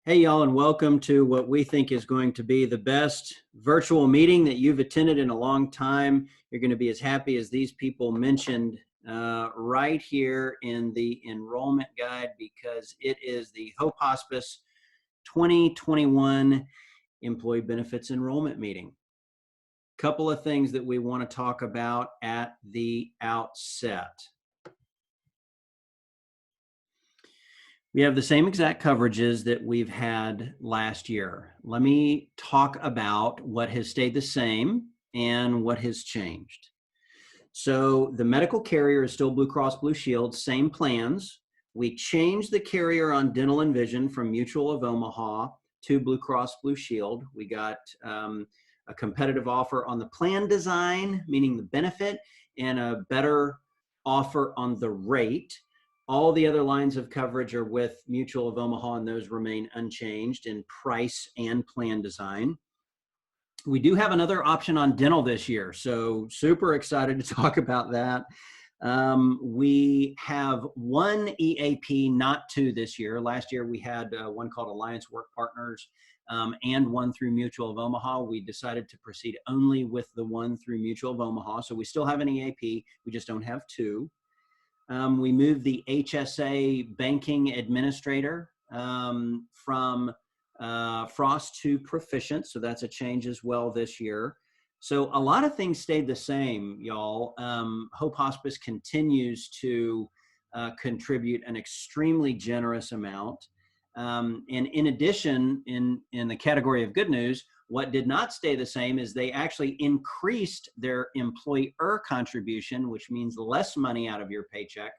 Hey, y'all, and welcome to what we think is going to be the best virtual meeting that you've attended in a long time. You're going to be as happy as these people mentioned right here in the enrollment guide, because it is the Hope Hospice 2021 Employee Benefits Enrollment Meeting. Couple of things that we want to talk about at the outset. We have the same exact coverages that we've had last year. Let me talk about what has stayed the same and what has changed. So the medical carrier is still Blue Cross Blue Shield, same plans. We changed the carrier on dental and vision from Mutual of Omaha to Blue Cross Blue Shield. We got a competitive offer on the plan design, meaning the benefit, and a better offer on the rate. All the other lines of coverage are with Mutual of Omaha, and those remain unchanged in price and plan design. We do have another option on dental this year, so super excited to talk about that. We have one EAP, not two this year. Last year we had one called Alliance Work Partners and one through Mutual of Omaha. We decided to proceed only with the one through Mutual of Omaha, so we still have an EAP, we just don't have two. We moved the HSA banking administrator from Frost to Proficient, so that's a change as well this year. So a lot of things stayed the same, y'all. Hope Hospice continues to contribute an extremely generous amount. And in addition, in the category of good news, what did not stay the same is they actually increased their employer contribution, which means less money out of your paycheck,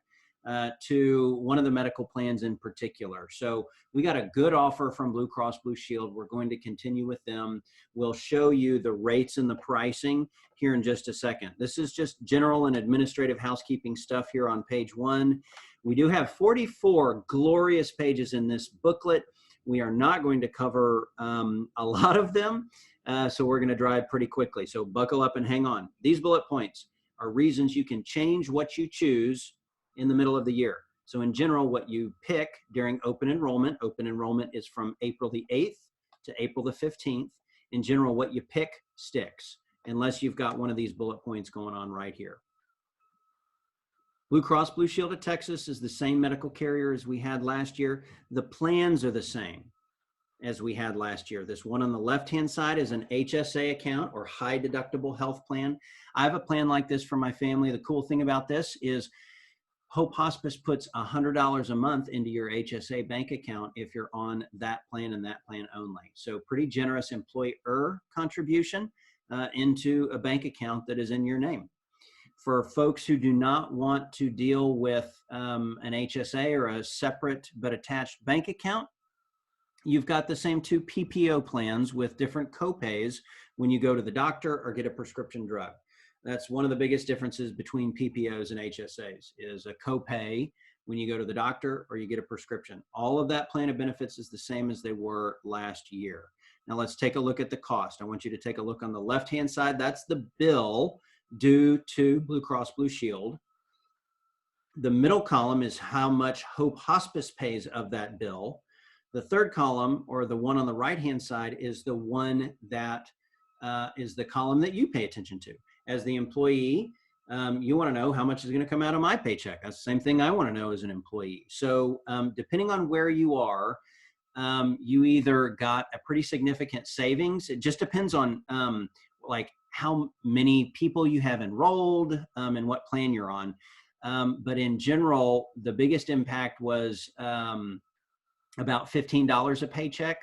to one of the medical plans in particular. So we got a good offer from Blue Cross Blue Shield. We're going to continue with them. We'll show you the rates and the pricing here in just a second. This is just general and administrative housekeeping stuff here on page 1. We do have 44 glorious pages in this booklet. We are not going to cover a lot of them, so we're going to drive pretty quickly. So buckle up and hang on. These bullet points are reasons you can change what you choose in the middle of the year. So in general, what you pick during open enrollment is from April the 8th to April the 15th. In general, what you pick sticks, unless you've got one of these bullet points going on right here. Blue Cross Blue Shield of Texas is the same medical carrier as we had last year. The plans are the same as we had last year. This one on the left-hand side is an HSA account, or high deductible health plan. I have a plan like this for my family. The cool thing about this is Hope Hospice puts $100 a month into your HSA bank account if you're on that plan and that plan only. So pretty generous employer contribution into a bank account that is in your name. For folks who do not want to deal with an HSA or a separate but attached bank account, you've got the same two PPO plans with different copays when you go to the doctor or get a prescription drug. That's one of the biggest differences between PPOs and HSAs, is a copay when you go to the doctor or you get a prescription. All of that plan of benefits is the same as they were last year. Now let's take a look at the cost. I want you to take a look on the left-hand side. That's the bill due to Blue Cross Blue Shield. The middle column is how much Hope Hospice pays of that bill. The third column, or the one on the right-hand side, is the one that is the column that you pay attention to. As the employee, you want to know how much is going to come out of my paycheck. That's the same thing I want to know as an employee. So depending on where you are, you either got a pretty significant savings. It just depends on like how many people you have enrolled and what plan you're on. But in general, the biggest impact was about $15 a paycheck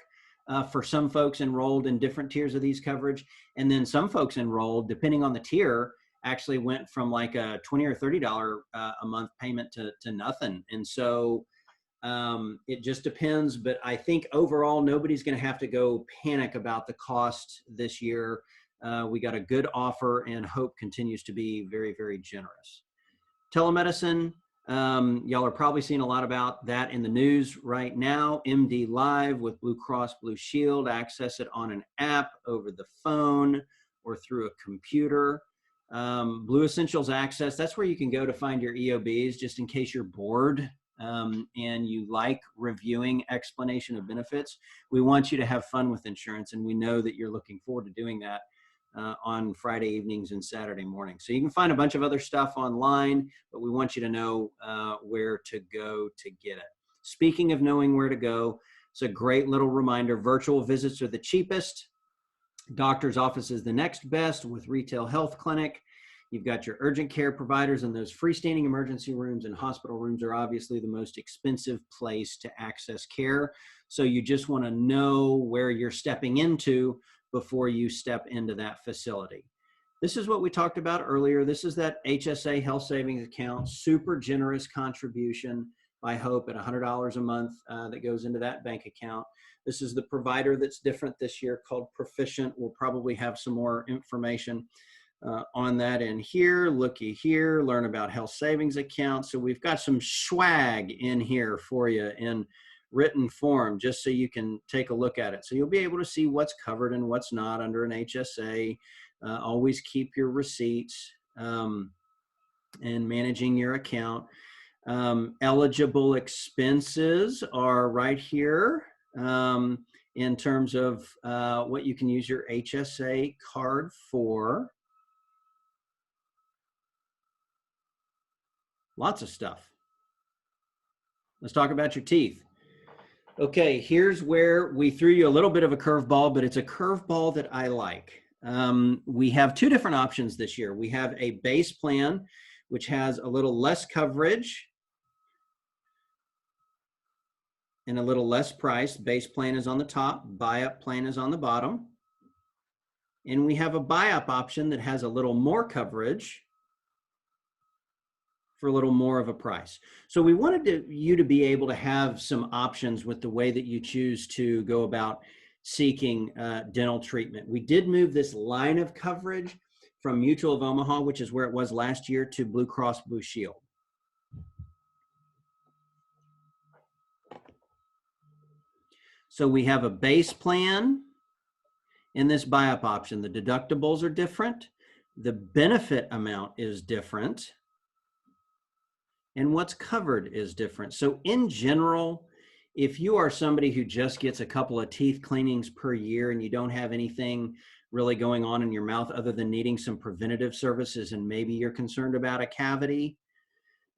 for some folks enrolled in different tiers of these coverage. And then some folks enrolled, depending on the tier, actually went from like a $20 or $30 a month payment to nothing. And so it just depends. But I think overall, nobody's going to have to go panic about the cost this year. We got a good offer, and Hope continues to be very, very generous. Telemedicine, y'all are probably seeing a lot about that in the news right now. MD Live with Blue Cross Blue Shield. Access it on an app, over the phone, or through a computer. Blue Essentials Access, that's where you can go to find your EOBs, just in case you're bored and you like reviewing explanation of benefits, we want you to have fun with insurance, and we know that you're looking forward to doing that on Friday evenings and Saturday mornings. So you can find a bunch of other stuff online, but we want you to know where to go to get it. Speaking of knowing where to go, it's a great little reminder. Virtual visits are the cheapest. Doctor's office is the next best with retail health clinic. You've got your urgent care providers, and those freestanding emergency rooms and hospital rooms are obviously the most expensive place to access care. So you just want to know where you're stepping into before you step into that facility. This is what we talked about earlier. This is that HSA health savings account, super generous contribution by Hope at $100 a month that goes into that bank account. This is the provider that's different this year called Proficient. We'll probably have some more information on that in here. Looky here, learn about health savings accounts. So we've got some swag in here for you in written form, just so you can take a look at it. So you'll be able to see what's covered and what's not under an HSA. Always keep your receipts and managing your account. Eligible expenses are right here in terms of what you can use your HSA card for. Lots of stuff. Let's talk about your teeth. Okay, here's where we threw you a little bit of a curveball, but it's a curveball that I like. We have two different options this year. We have a base plan, which has a little less coverage and a little less price. Base plan is on the top, buy-up plan is on the bottom. And we have a buy-up option that has a little more coverage for a little more of a price. So we wanted you to be able to have some options with the way that you choose to go about seeking dental treatment. We did move this line of coverage from Mutual of Omaha, which is where it was last year, to Blue Cross Blue Shield. So we have a base plan in this buy-up option. The deductibles are different. The benefit amount is different. And what's covered is different. So in general, if you are somebody who just gets a couple of teeth cleanings per year and you don't have anything really going on in your mouth other than needing some preventative services, and maybe you're concerned about a cavity,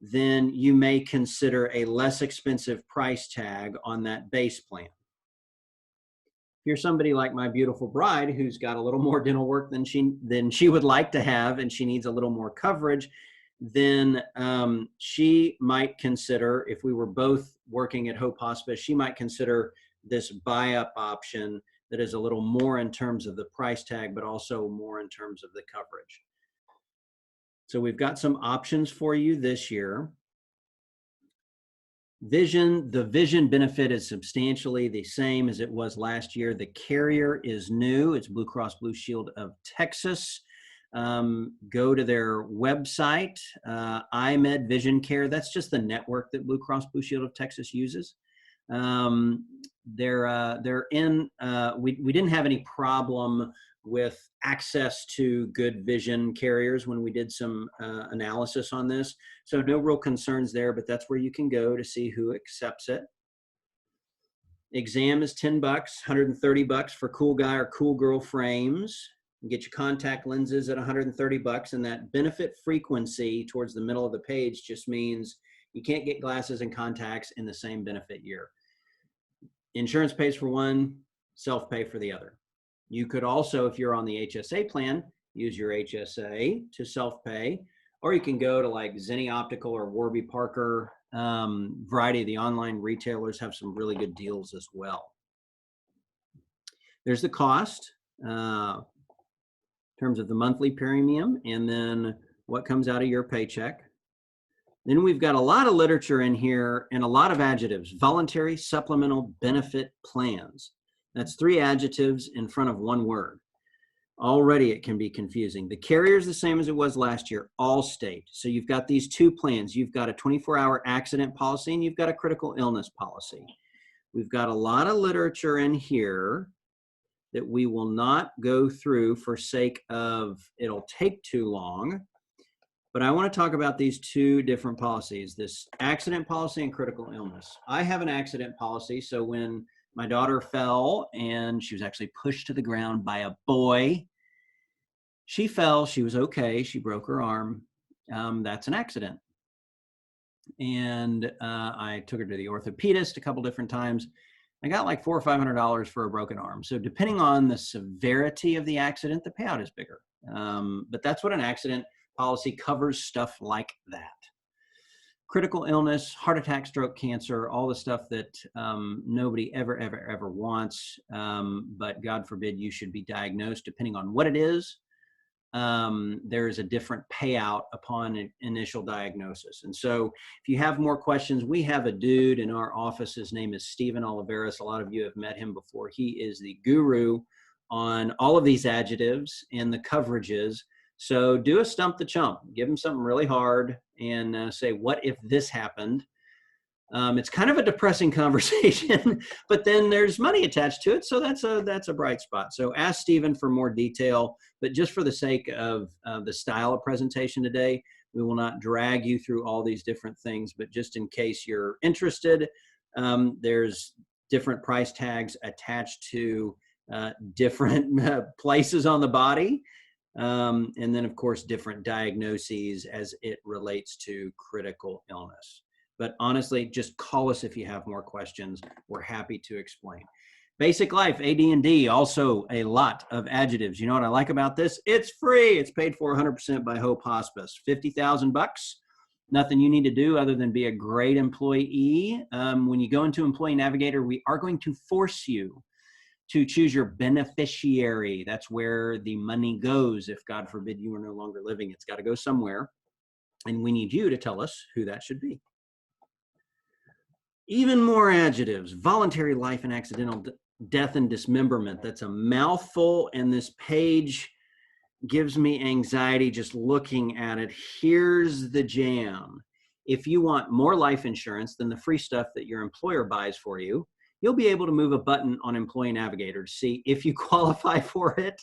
then you may consider a less expensive price tag on that base plan. If you're somebody like my beautiful bride who's got a little more dental work than she would like to have, and she needs a little more coverage, then she might consider, if we were both working at Hope Hospice, she might consider this buy-up option that is a little more in terms of the price tag, but also more in terms of the coverage. So we've got some options for you this year. The vision benefit is substantially the same as it was last year. The carrier is new. It's Blue Cross Blue Shield of Texas. Go to their website, iMed Vision Care. That's just the network that Blue Cross Blue Shield of Texas uses. They're in, we didn't have any problem with access to good vision carriers when we did some analysis on this. So no real concerns there, but that's where you can go to see who accepts it. Exam is $10, $130 for cool guy or cool girl frames. You get your contact lenses at $130, and that benefit frequency towards the middle of the page just means you can't get glasses and contacts in the same benefit year. Insurance pays for one, self-pay for the other. You could also, if you're on the HSA plan, use your HSA to self-pay, or you can go to like Zenni Optical or Warby Parker. Variety of the online retailers have some really good deals as well. There's the cost. In terms of the monthly premium, and then what comes out of your paycheck. Then we've got a lot of literature in here and a lot of adjectives. Voluntary supplemental benefit plans. That's 3 adjectives in front of 1 word. Already it can be confusing. The carrier is the same as it was last year, Allstate. So you've got these 2 plans. You've got a 24-hour accident policy and you've got a critical illness policy. We've got a lot of literature in here that we will not go through for sake of it'll take too long. But I want to talk about these two different policies, this accident policy and critical illness. I have an accident policy. So when my daughter fell and she was actually pushed to the ground by a boy, she fell, she was okay, she broke her arm. That's an accident. And I took her to the orthopedist a couple different times. I got like $400 or $500 for a broken arm. So depending on the severity of the accident, the payout is bigger. But that's what an accident policy covers, stuff like that. Critical illness, heart attack, stroke, cancer, all the stuff that nobody ever wants. But God forbid you should be diagnosed. Depending on what it is, there is a different payout upon initial diagnosis. And so if you have more questions, we have a dude in our office. His name is Stephen Oliveris. A lot of you have met him before. He is the guru on all of these adjectives and the coverages. So do a stump the chump, give him something really hard and say, what if this happened? It's kind of a depressing conversation, but then there's money attached to it. So that's a bright spot. So ask Stephen for more detail, but just for the sake of the style of presentation today, we will not drag you through all these different things, but just in case you're interested, there's different price tags attached to different places on the body. And then of course, different diagnoses as it relates to critical illness. But honestly, just call us if you have more questions. We're happy to explain. Basic life, AD&D, also a lot of adjectives. You know what I like about this? It's free. It's paid for 100% by Hope Hospice. $50,000. Nothing you need to do other than be a great employee. When you go into Employee Navigator, we are going to force you to choose your beneficiary. That's where the money goes. If God forbid you are no longer living, it's got to go somewhere. And we need you to tell us who that should be. Even more adjectives: voluntary life and accidental death and dismemberment. That's a mouthful, and this page gives me anxiety just looking at it. Here's the jam. If you want more life insurance than the free stuff that your employer buys for you, you'll be able to move a button on Employee Navigator to see if you qualify for it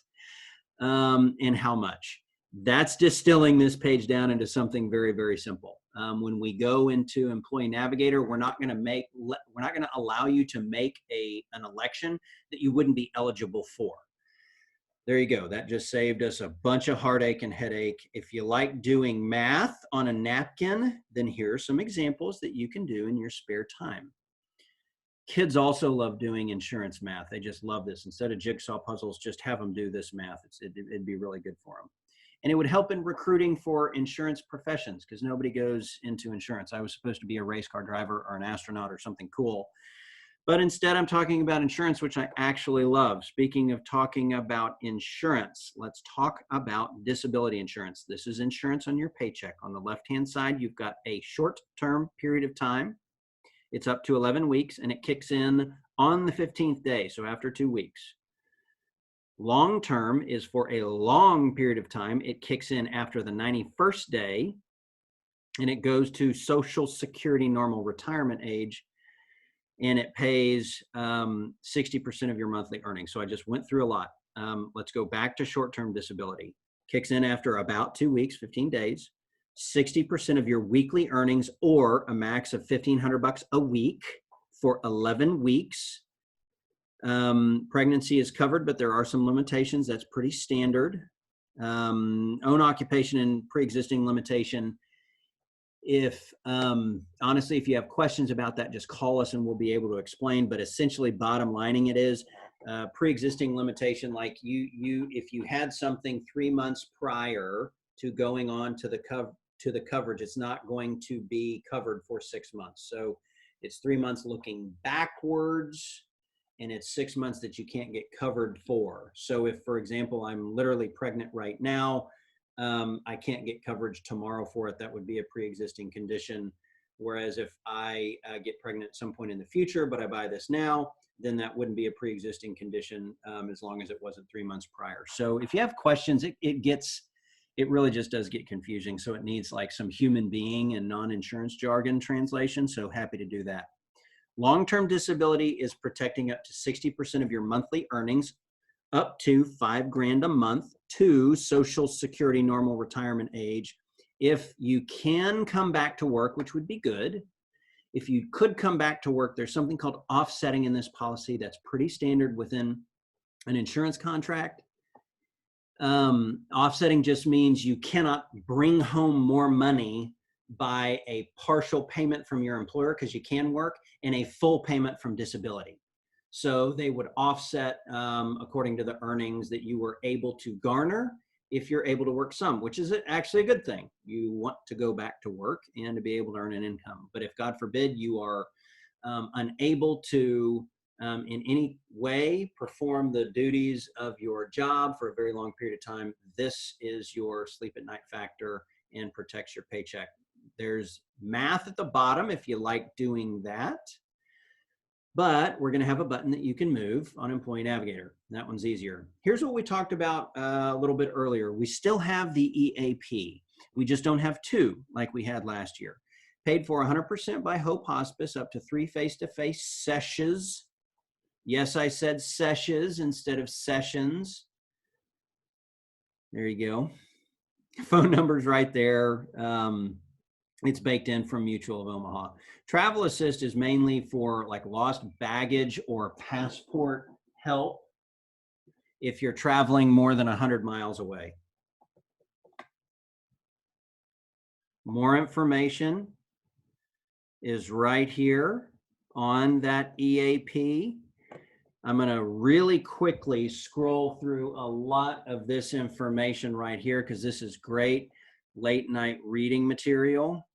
and how much. That's distilling this page down into something very, very simple. When we go into Employee Navigator, we're not going to allow you to make an election that you wouldn't be eligible for. There you go. That just saved us a bunch of heartache and headache. If you like doing math on a napkin, then here are some examples that you can do in your spare time. Kids also love doing insurance math. They just love this. Instead of jigsaw puzzles, just have them do this math. It'd be really good for them. And it would help in recruiting for insurance professions because nobody goes into insurance. I was supposed to be a race car driver or an astronaut or something cool. But instead, I'm talking about insurance, which I actually love. Speaking of talking about insurance, let's talk about disability insurance. This is insurance on your paycheck. On the left-hand side, you've got a short-term period of time. It's up to 11 weeks, and it kicks in on the 15th day, so after 2 weeks. Long-term is for a long period of time. It kicks in after the 91st day, and it goes to Social Security normal retirement age, and it pays 60% of your monthly earnings. So I just went through a lot. Let's go back to short-term disability. Kicks in after about 2 weeks, 15 days, 60% of your weekly earnings, or a max of $1,500 a week for 11 weeks. Pregnancy is covered, but there are some limitations. That's pretty standard. Own occupation and pre-existing limitation. If honestly, if you have questions about that, just call us and we'll be able to explain. But essentially, bottom lining it is pre-existing limitation. Like if you had something 3 months prior to going on to the coverage, it's not going to be covered for 6 months. So it's 3 months looking backwards, and it's 6 months that you can't get covered for. So if, for example, I'm literally pregnant right now, I can't get coverage tomorrow for it. That would be a pre-existing condition. Whereas if I get pregnant at some point in the future, but I buy this now, then that wouldn't be a pre-existing condition as long as it wasn't 3 months prior. So if you have questions, it really just does get confusing. So it needs like some human being and non-insurance jargon translation. So happy to do that. Long-term disability is protecting up to 60% of your monthly earnings, up to $5,000 a month, to Social Security normal retirement age, If you can come back to work, which would be good, if you could come back to work, there's something called offsetting in this policy that's pretty standard within an insurance contract. Offsetting just means you cannot bring home more money by a partial payment from your employer because you can work and a full payment from disability. So they would offset according to the earnings that you were able to garner if you're able to work some, which is actually a good thing. You want to go back to work and to be able to earn an income. But if God forbid you are unable to in any way perform the duties of your job for a very long period of time, this is your sleep at night factor and protects your paycheck. There's math at the bottom if you like doing that. But we're going to have a button that you can move on Employee Navigator. That one's easier. Here's what we talked about a little bit earlier. We still have the EAP. We just don't have two like we had last year. Paid for 100% by Hope Hospice, up to 3 face-to-face sessions. Yes, I said sessions instead of sessions. There you go. Phone number's right there. It's baked in from Mutual of Omaha. Travel Assist is mainly for like lost baggage or passport help if you're traveling more than 100 miles away. More information is right here on that EAP. I'm going to really quickly scroll through a lot of this information right here because this is great late night reading material.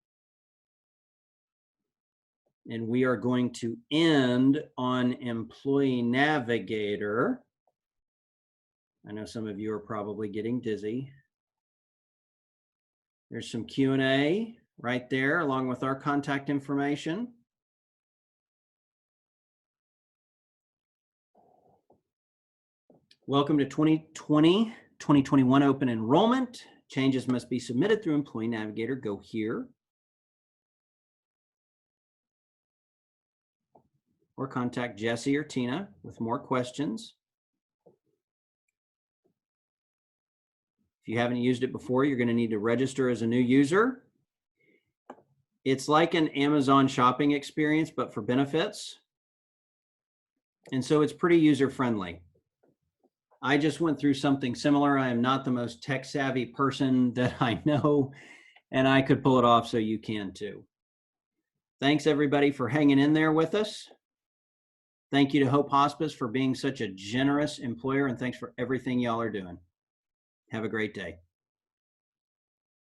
And we are going to end on Employee Navigator. I know some of you are probably getting dizzy. There's some Q&A right there along with our contact information. Welcome to 2020-2021 open enrollment. Changes must be submitted through Employee Navigator. Go here. Or contact Jesse or Tina with more questions. If you haven't used it before, you're going to need to register as a new user. It's like an Amazon shopping experience, but for benefits. And so it's pretty user-friendly. I just went through something similar. I am not the most tech-savvy person that I know, and I could pull it off, so you can too. Thanks, everybody, for hanging in there with us. Thank you to Hope Hospice for being such a generous employer, and thanks for everything y'all are doing. Have a great day.